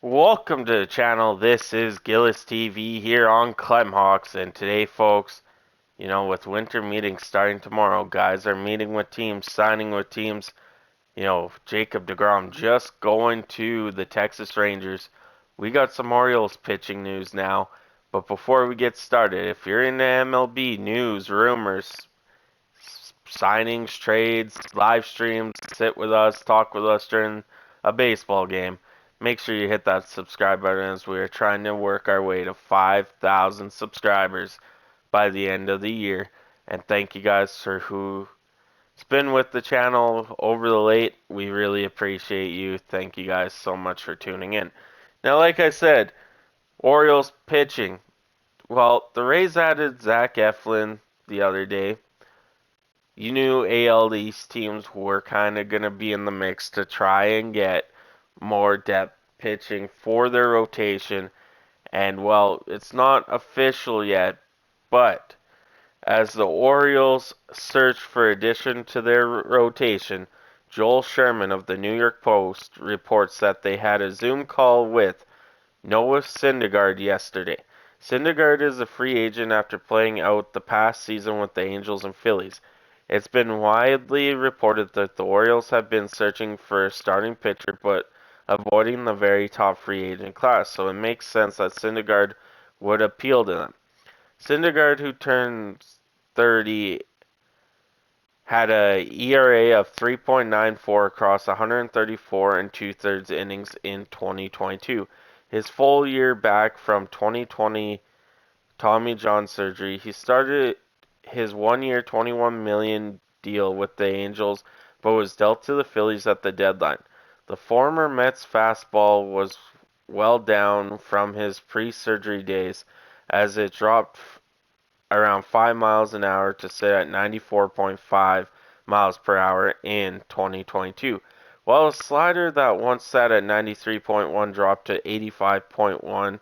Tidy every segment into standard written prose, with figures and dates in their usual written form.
Welcome to the channel. This is Gillis TV here on Clemhawks, and today, folks, with winter meetings starting tomorrow, guys are meeting with teams, signing with teams. Jacob deGrom just going to the Texas Rangers. We got some Orioles pitching news now, but before we get started, if you're into MLB news, rumors, signings, trades, live streams, sit with us, talk with us during a baseball game, make sure you hit that subscribe button as we are trying to work our way to 5,000 subscribers by the end of the year. And thank you guys for who's been with the channel over the late. We really appreciate you. Thank you guys so much for tuning in. Now, like I said, Orioles pitching. Well, the Rays added Zach Eflin the other day. You knew AL East teams were kind of going to be in the mix to try and get more depth pitching for their rotation. And, well, it's not official yet, but as the Orioles search for addition to their rotation, Joel Sherman of the New York Post reports that they had a Zoom call with Noah Syndergaard yesterday. Syndergaard is a free agent after playing out the past season with the Angels and Phillies. It's been widely reported that the Orioles have been searching for a starting pitcher but avoiding the very top free agent class, so it makes sense that Syndergaard would appeal to them. Syndergaard, who turns 30, had a ERA of 3.94 across 134 and two-thirds innings in 2022. His full year back from 2020 Tommy John surgery, he started his one-year, $21 million deal with the Angels, but was dealt to the Phillies at the deadline. The former Mets fastball was well down from his pre-surgery days, as it dropped around 5 miles an hour to sit at 94.5 miles per hour in 2022, while a slider that once sat at 93.1 dropped to 85.1.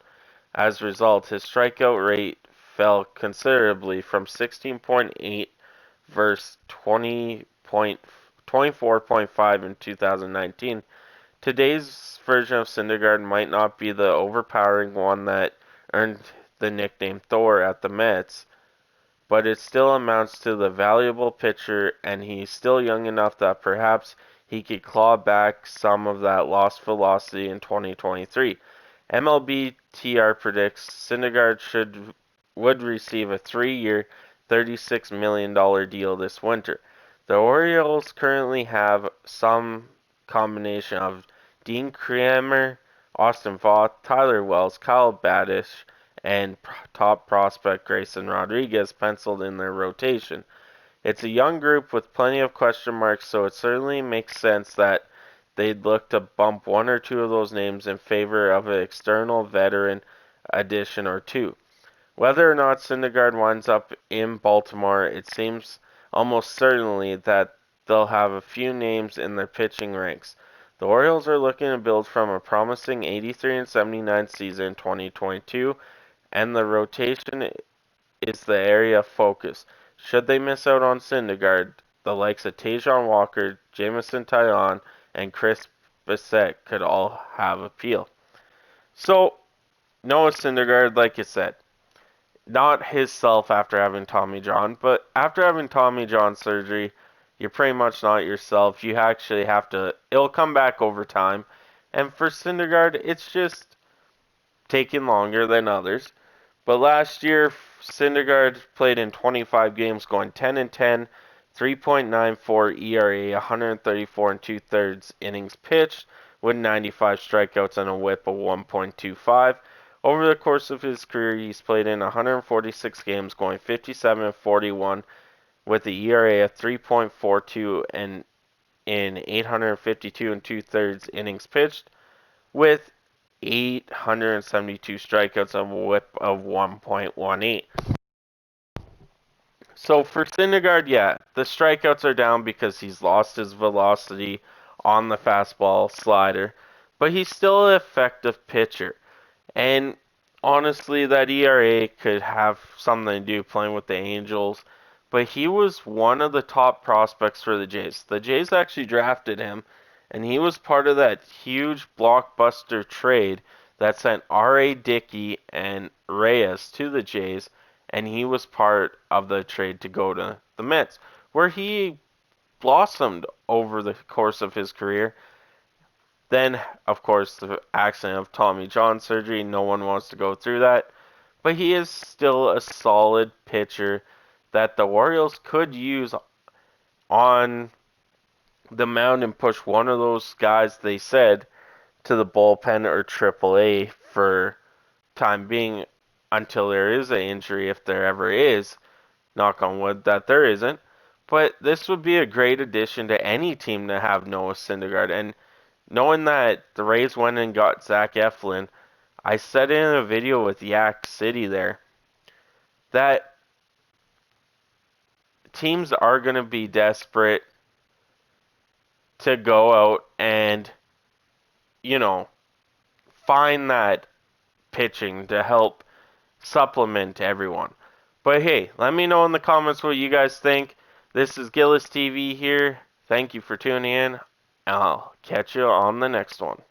As a result, his strikeout rate fell considerably from 16.8 versus 24.5 in 2019. Today's version of Syndergaard might not be the overpowering one that earned the nickname Thor at the Mets, but it still amounts to the valuable pitcher, and he's still young enough that perhaps he could claw back some of that lost velocity in 2023. MLB TR predicts Syndergaard would receive a 3-year, $36 million deal this winter. The Orioles currently have some combination of Dean Kremer, Austin Voth, Tyler Wells, Kyle Badish, and top prospect Grayson Rodriguez penciled in their rotation. It's a young group with plenty of question marks, so it certainly makes sense that they'd look to bump one or two of those names in favor of an external veteran addition or two. Whether or not Syndergaard winds up in Baltimore, it seems almost certainly that they'll have a few names in their pitching ranks. The Orioles are looking to build from a promising 83-79 season in 2022, and the rotation is the area of focus. Should they miss out on Syndergaard, the likes of Tajon Walker, Jameson Taillon, and Chris Bassett could all have appeal. So, Noah Syndergaard, like you said, not his self after having Tommy John, but after having Tommy John surgery, you're pretty much not yourself. You actually have to, it'll come back over time. And for Syndergaard, it's just taking longer than others. But last year, Syndergaard played in 25 games, going 10-10, 3.94 ERA, 134 and two-thirds innings pitched, with 95 strikeouts and a WHIP of 1.25. Over the course of his career, he's played in 146 games, going 57-41, with the ERA of 3.42 and in 852 and two-thirds innings pitched, with 872 strikeouts and a WHIP of 1.18. So for Syndergaard, yeah, the strikeouts are down because he's lost his velocity on the fastball slider, but he's still an effective pitcher. And honestly, that ERA could have something to do playing with the Angels, but he was one of the top prospects for the Jays. The Jays actually drafted him, And he was part of that huge blockbuster trade that sent R.A. Dickey and Reyes to the Jays, and he was part of the trade to go to the Mets, where he blossomed over the course of his career. Then, of course, the accident of Tommy John surgery, no one wants to go through that. But he is still a solid pitcher that the Orioles could use on the mound and push one of those guys they said to the bullpen or AAA for time being until there is an injury, if there ever is. Knock on wood that there isn't. But this would be a great addition to any team to have Noah Syndergaard. And knowing that the Rays went and got Zach Eflin, I said in a video with Yak City there that teams are going to be desperate to go out and, you know, find that pitching to help supplement everyone. But hey, let me know in the comments what you guys think. This is Gillis TV here. Thank you for tuning in. I'll catch you on the next one.